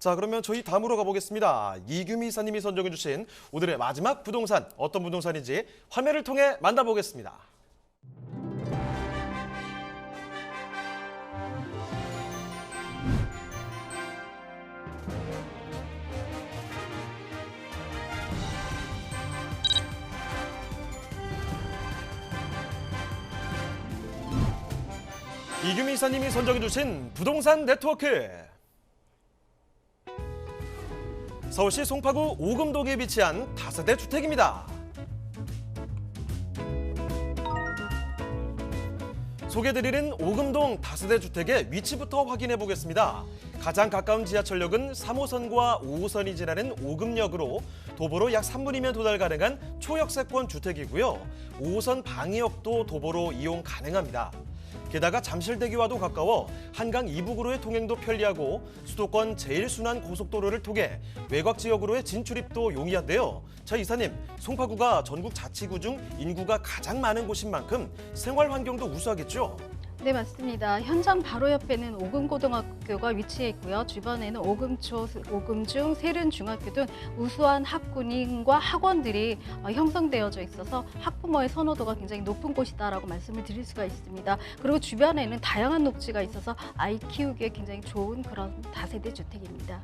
자, 그러면 저희 다음으로 가보겠습니다. 이규미 이사님이 선정해 주신 오늘의 마지막 부동산, 어떤 부동산인지 화면을 통해 만나보겠습니다. 이규미 이사님이 선정해 주신 부동산 네트워크. 서울시 송파구 오금동에 위치한 다세대 주택입니다. 소개드리는 오금동 다세대 주택의 위치부터 확인해 보겠습니다. 가장 가까운 지하철역은 3호선과 5호선이 지나는 오금역으로 도보로 약 3분이면 도달 가능한 초역세권 주택이고요. 5호선 방이역도 도보로 이용 가능합니다. 게다가 잠실대교와도 가까워 한강 이북으로의 통행도 편리하고 수도권 제1순환 고속도로를 통해 외곽 지역으로의 진출입도 용이한데요. 자, 이사님, 송파구가 전국 자치구 중 인구가 가장 많은 곳인 만큼 생활 환경도 우수하겠죠? 네, 맞습니다. 현장 바로 옆에는 오금고등학교가 위치해 있고요. 주변에는 오금초, 오금중, 세른중학교 등 우수한 학군인과 학원들이 형성되어져 있어서 학부모의 선호도가 굉장히 높은 곳이다라고 말씀을 드릴 수가 있습니다. 그리고 주변에는 다양한 녹지가 있어서 아이 키우기에 굉장히 좋은 그런 다세대 주택입니다.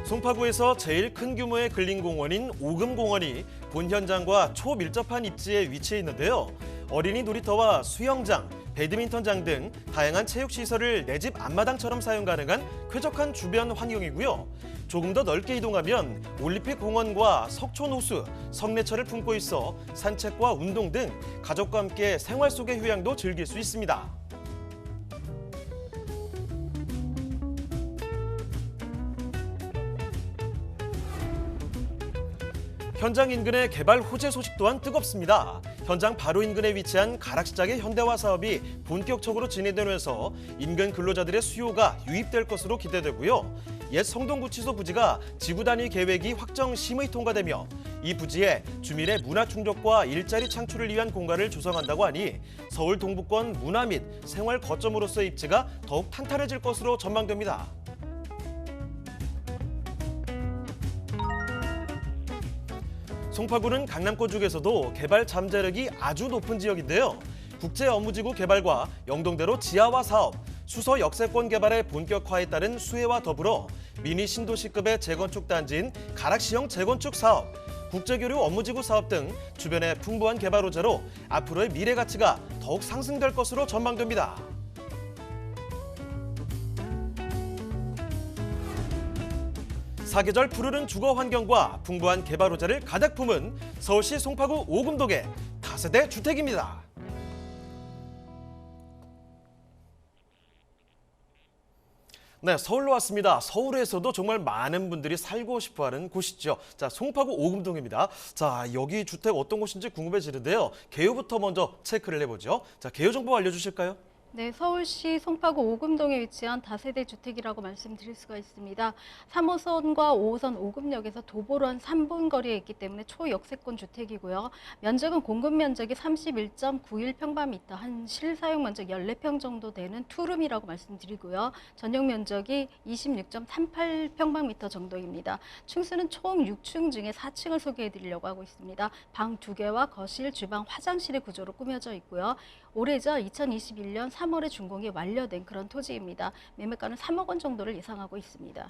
송파구에서 제일 큰 규모의 근린공원인 오금공원이 본 현장과 초밀접한 입지에 위치해 있는데요. 어린이 놀이터와 수영장, 배드민턴장 등 다양한 체육시설을 내 집 앞마당처럼 사용 가능한 쾌적한 주변 환경이고요. 조금 더 넓게 이동하면 올림픽공원과 석촌호수, 성내철을 품고 있어 산책과 운동 등 가족과 함께 생활 속의 휴양도 즐길 수 있습니다. 현장 인근의 개발 호재 소식 또한 뜨겁습니다. 현장 바로 인근에 위치한 가락시장의 현대화 사업이 본격적으로 진행되면서 인근 근로자들의 수요가 유입될 것으로 기대되고요. 옛 성동구치소 부지가 지구 단위 계획이 확정 심의 통과되며 이 부지에 주민의 문화 충족과 일자리 창출을 위한 공간을 조성한다고 하니 서울 동부권 문화 및 생활 거점으로서의 입지가 더욱 탄탄해질 것으로 전망됩니다. 송파구는 강남권 중에서도 개발 잠재력이 아주 높은 지역인데요. 국제업무지구 개발과 영동대로 지하화 사업, 수서 역세권 개발의 본격화에 따른 수혜와 더불어 미니 신도시급의 재건축 단지인 가락시형 재건축 사업, 국제교류 업무지구 사업 등 주변의 풍부한 개발 호재로 앞으로의 미래 가치가 더욱 상승될 것으로 전망됩니다. 사계절 푸르른 주거 환경과 풍부한 개발 호재를 가득 품은 서울시 송파구 오금동의 다세대 주택입니다. 네, 서울로 왔습니다. 서울에서도 정말 많은 분들이 살고 싶어하는 곳이죠. 자, 송파구 오금동입니다. 자, 여기 주택 어떤 곳인지 궁금해지는데요. 개요부터 먼저 체크를 해보죠. 자, 개요 정보 알려주실까요? 네, 서울시 송파구 오금동에 위치한 다세대 주택이라고 말씀드릴 수가 있습니다. 3호선과 5호선 오금역에서 도보로 한 3분 거리에 있기 때문에 초역세권 주택이고요. 면적은 공급 면적이 31.91평방미터, 한 실사용 면적 14평 정도 되는 투룸이라고 말씀드리고요. 전용 면적이 26.38평방미터 정도입니다. 층수는 총 6층 중에 4층을 소개해드리려고 하고 있습니다. 방 2개와 거실, 주방, 화장실의 구조로 꾸며져 있고요. 올해죠. 2021년 3월에 준공이 완료된 그런 토지입니다. 매매가는 3억 원 정도를 예상하고 있습니다.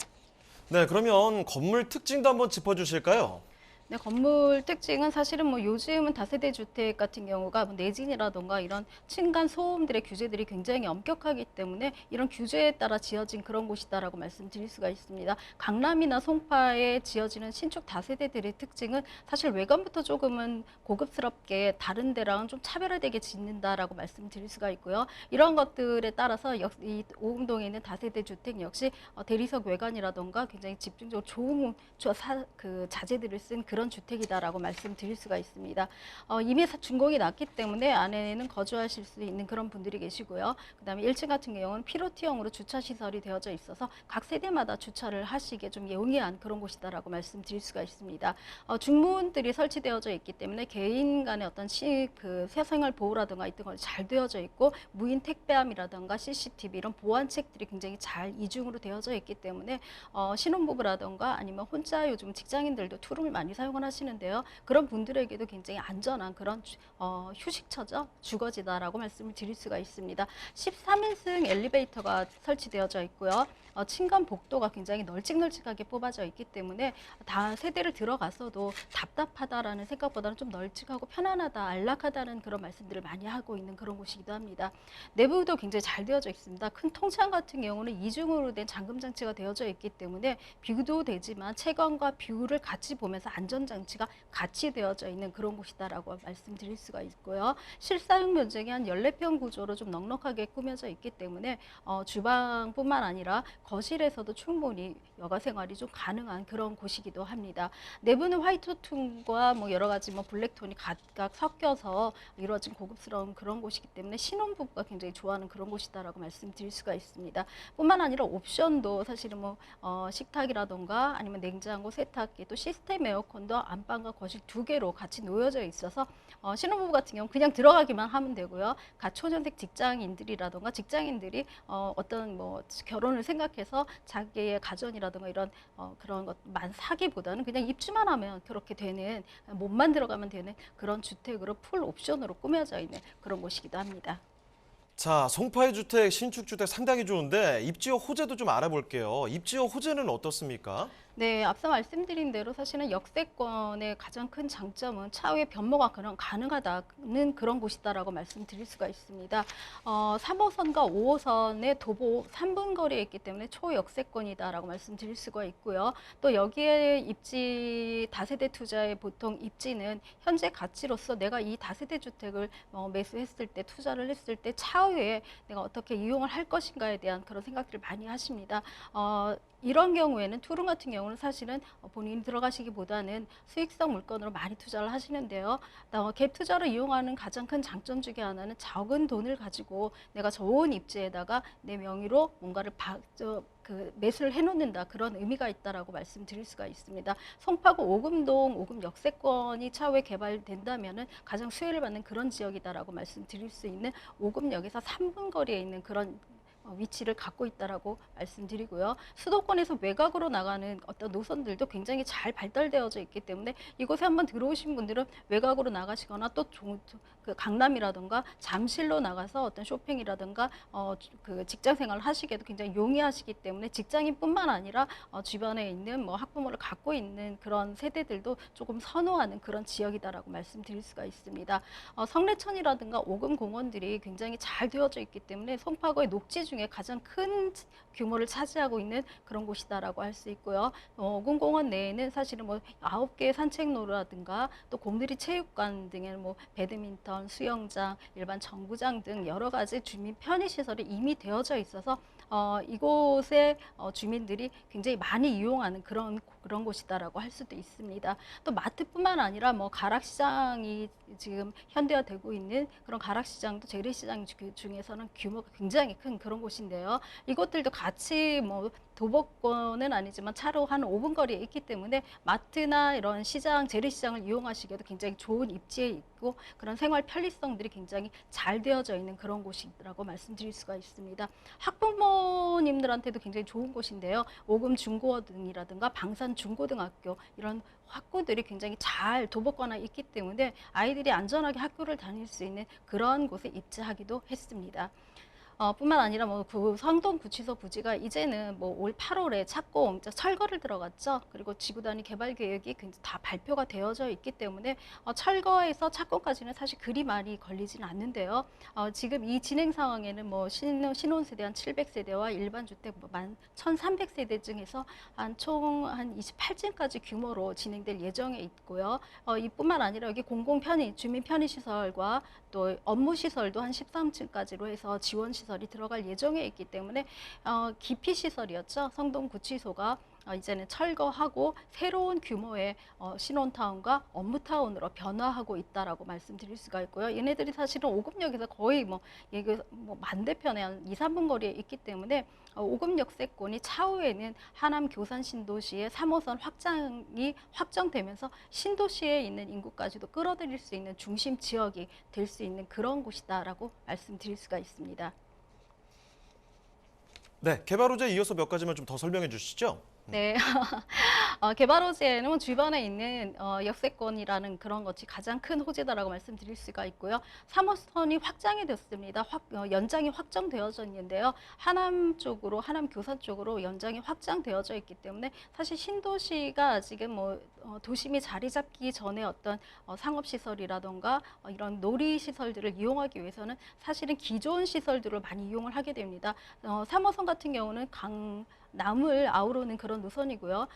네, 그러면 건물 특징도 한번 짚어주실까요? 네, 건물 특징은 사실은 요즘은 다세대 주택 같은 경우가 내진이라던가 이런 층간 소음들의 규제들이 굉장히 엄격하기 때문에 이런 규제에 따라 지어진 그런 곳이다라고 말씀드릴 수가 있습니다. 강남이나 송파에 지어지는 신축 다세대들의 특징은 사실 외관부터 조금은 고급스럽게 다른 데랑은 좀 차별화되게 짓는다라고 말씀드릴 수가 있고요. 이런 것들에 따라서 이 오금동에 있는 다세대 주택 역시 대리석 외관이라던가 굉장히 집중적으로 좋은 자재들을 쓴 그런 주택이다라고 말씀드릴 수가 있습니다. 이미 준공이 났기 때문에 안에는 거주하실 수 있는 그런 분들이 계시고요. 그다음에 1층 같은 경우는 피로티형으로 주차 시설이 되어져 있어서 각 세대마다 주차를 하시기에 좀 용이한 그런 곳이다라고 말씀드릴 수가 있습니다. 중문들이 설치되어져 있기 때문에 개인 간의 어떤 그 사생활 보호라든가 이런 걸 잘 되어져 있고 무인 택배함이라든가 CCTV 이런 보안책들이 굉장히 잘 이중으로 되어져 있기 때문에 신혼부부라든가 아니면 혼자 요즘 직장인들도 투룸을 많이 사용을 하시는데요. 그런 분들에게도 굉장히 안전한 그런 휴식처죠. 주거지다라고 말씀을 드릴 수가 있습니다. 13인승 엘리베이터가 설치되어져 있고요. 층간 복도가 굉장히 널찍널찍하게 뽑아져 있기 때문에 다 세대를 들어가서도 답답하다라는 생각보다는 좀 널찍하고 편안하다, 안락하다는 그런 말씀들을 많이 하고 있는 그런 곳이기도 합니다. 내부도 굉장히 잘 되어져 있습니다. 큰 통창 같은 경우는 이중으로 된 잠금 장치가 되어져 있기 때문에 뷰도 되지만 채광과 뷰를 같이 보면서 안전장치가 같이 되어져 있는 그런 곳이다라고 말씀드릴 수가 있고요. 실사용 면적이 한 14평 구조로 좀 넉넉하게 꾸며져 있기 때문에 주방뿐만 아니라 거실에서도 충분히 여가 생활이 좀 가능한 그런 곳이기도 합니다. 내부는 화이트 톤과 뭐 여러 가지 뭐 블랙톤이 각각 섞여서 이루어진 고급스러운 그런 곳이기 때문에 신혼부부가 굉장히 좋아하는 그런 곳이다라고 말씀드릴 수가 있습니다. 뿐만 아니라 옵션도 사실은 뭐 식탁이라던가 아니면 냉장고, 세탁기, 또 시스템 에어컨도 안방과 거실 두 개로 같이 놓여져 있어서 신혼부부 같은 경우 그냥 들어가기만 하면 되고요. 가초년생 직장인들이라던가 직장인들이 어떤 뭐 결혼을 생각해서 자기의 가전이라던가 이런 그런 것만 사기보다는 그냥 입주만 하면 그렇게 되는, 몸만 들어가면 되는 그런 주택으로 풀 옵션으로 꾸며져 있는 그런 곳이기도 합니다. 자, 송파의 주택, 신축 주택 상당히 좋은데 입지와 호재도 좀 알아볼게요. 입지와 호재는 어떻습니까? 네, 앞서 말씀드린 대로 사실은 역세권의 가장 큰 장점은 차후에 변모가 가능하다는 그런 곳이다라고 말씀드릴 수가 있습니다. 3호선과 5호선의 도보 3분 거리에 있기 때문에 초역세권이다라고 말씀드릴 수가 있고요. 또 여기에 입지 다세대 투자의 보통 입지는 현재 가치로서 내가 이 다세대 주택을 매수했을 때, 투자를 했을 때 차후에 내가 어떻게 이용을 할 것인가에 대한 그런 생각들을 많이 하십니다. 이런 경우에는 투룸 같은 경우는 사실은 본인이 들어가시기보다는 수익성 물건으로 많이 투자를 하시는데요. 갭 투자를 이용하는 가장 큰 장점 중에 하나는 적은 돈을 가지고 내가 좋은 입지에다가 내 명의로 뭔가를 매수를 해놓는다, 그런 의미가 있다라고 말씀드릴 수가 있습니다. 송파구 오금동 오금 역세권이 차후에 개발된다면은 가장 수혜를 받는 그런 지역이다라고 말씀드릴 수 있는 오금역에서 3분 거리에 있는 그런 위치를 갖고 있다라고 말씀드리고요. 수도권에서 외곽으로 나가는 어떤 노선들도 굉장히 잘 발달되어져 있기 때문에 이곳에 한번 들어오신 분들은 외곽으로 나가시거나 또 그 강남이라든가 잠실로 나가서 어떤 쇼핑이라든가 그 직장 생활을 하시기에도 굉장히 용이하시기 때문에 직장인뿐만 아니라 주변에 있는 뭐 학부모를 갖고 있는 그런 세대들도 조금 선호하는 그런 지역이다라고 말씀드릴 수가 있습니다. 성내천이라든가 오금공원들이 굉장히 잘 되어져 있기 때문에 송파구의 녹지 중에 가장 큰 규모를 차지하고 있는 그런 곳이다라고 할 수 있고요. 오금공원 내에는 사실은 뭐 9개의 산책로라든가 또 곰돌이 체육관 등의 뭐 배드민턴, 수영장, 일반 정구장 등 여러 가지 주민 편의시설이 이미 되어져 있어서 이곳의 주민들이 굉장히 많이 이용하는 그런 곳이다라고 할 수도 있습니다. 또 마트뿐만 아니라 뭐 가락시장이 지금 현대화되고 있는 그런 가락시장도 재래시장 중에서는 규모가 굉장히 큰 그런 곳인데요. 이것들도 같이 뭐 도보권은 아니지만 차로 한 5분 거리에 있기 때문에 마트나 이런 시장, 재래시장을 이용하시기에도 굉장히 좋은 입지에 있고 그런 생활 편리성들이 굉장히 잘 되어져 있는 그런 곳이라고 말씀드릴 수가 있습니다. 학부모님들한테도 굉장히 좋은 곳인데요. 오금 중고등이라든가 방산 중고등학교 이런 학교들이 굉장히 잘 도보권에 있기 때문에 아이들이 안전하게 학교를 다닐 수 있는 그런 곳에 입지하기도 했습니다. 뿐만 아니라 뭐 성동 구치소 부지가 이제는 뭐 올 8월에 착공, 철거를 들어갔죠. 그리고 지구 단위 개발 계획이 다 발표가 되어져 있기 때문에 철거에서 착공까지는 사실 그리 많이 걸리지는 않는데요. 지금 이 진행 상황에는 뭐 신혼 세대 한 700세대와 일반 주택 만 1,300세대 중에서 총 한 28층까지 규모로 진행될 예정에 있고요. 이뿐만 아니라 여기 주민 편의 시설과 또 업무 시설도 한 13층까지로 해서 지원 시설이 들어갈 예정에 있기 때문에 기피 시설이었죠. 성동 구치소가 이제는 철거하고 새로운 규모의 신혼타운과 업무타운으로 변화하고 있다라고 말씀드릴 수가 있고요. 얘네들이 사실은 5급역에서 거의 반대편에 한 2, 3분 거리에 있기 때문에 5급 역세권이 차후에는 하남 교산 신도시의 3호선 확장이 확정되면서 신도시에 있는 인구까지도 끌어들일 수 있는 중심 지역이 될 수 있는 그런 곳이다라고 말씀드릴 수가 있습니다. 네, 개발 호재에 이어서 몇 가지만 좀 더 설명해 주시죠. 네. 개발 호재는 주변에 있는 역세권이라는 그런 것이 가장 큰 호재다라고 말씀드릴 수가 있고요. 3호선이 확장이 됐습니다. 연장이 확정되어져 있는데요. 하남 쪽으로, 하남 교산 쪽으로 연장이 확장되어져 있기 때문에 사실 신도시가 아직은 도심이 자리 잡기 전에 어떤 상업시설이라던가 이런 놀이시설들을 이용하기 위해서는 사실은 기존 시설들을 많이 이용을 하게 됩니다. 3호선 같은 경우는 남을 아우르는 그런 노선이고요.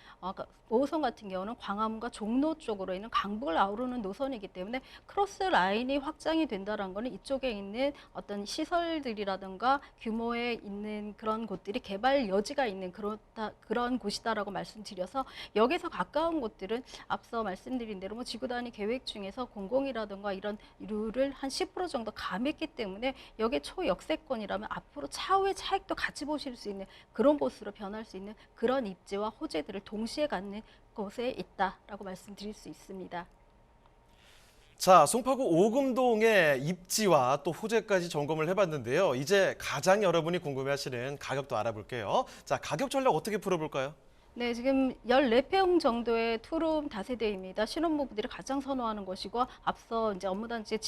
5호선 같은 경우는 광화문과 종로 쪽으로 있는 강북을 아우르는 노선이기 때문에 크로스 라인이 확장이 된다는 것은 이쪽에 있는 어떤 시설들이라든가 규모에 있는 그런 곳들이 개발 여지가 있는 그런 곳이다라고 말씀드려서 여기서 가까운 곳들은 앞서 말씀드린 대로 지구 단위 계획 중에서 공공이라든가 이런 룰을 한 10% 정도 감했기 때문에 여기 초역세권이라면 앞으로 차후의 차익도 같이 보실 수 있는 그런 곳으로 변할 수 있는 그런 입지와 호재들을 동시에 갖는 곳에 있다라고 말씀드릴 수 있습니다. 자, 송파구 오금동의 입지와 또 호재까지 점검을 해봤는데요. 이제 가장 여러분이 궁금해하시는 가격도 알아볼게요. 자, 가격 전략 어떻게 풀어볼까요? 네, 지금 14평 정도의 투룸 다세대입니다. 신혼부부들이 가장 선호하는 것이고 앞서 이제 업무단지의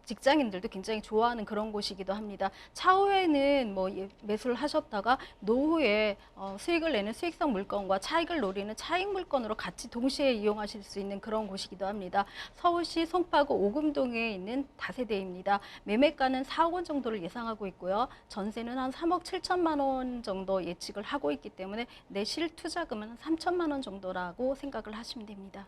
직장인들도 굉장히 좋아하는 그런 곳이기도 합니다. 차후에는 매수를 하셨다가 노후에 수익을 내는 수익성 물건과 차익을 노리는 차익 물건으로 같이 동시에 이용하실 수 있는 그런 곳이기도 합니다. 서울시 송파구 오금동에 있는 다세대입니다. 매매가는 4억 원 정도를 예상하고 있고요. 전세는 한 3억 7천만 원 정도 예측을 하고 있기 때문에 내 실투자금은 한 3천만 원 정도라고 생각을 하시면 됩니다.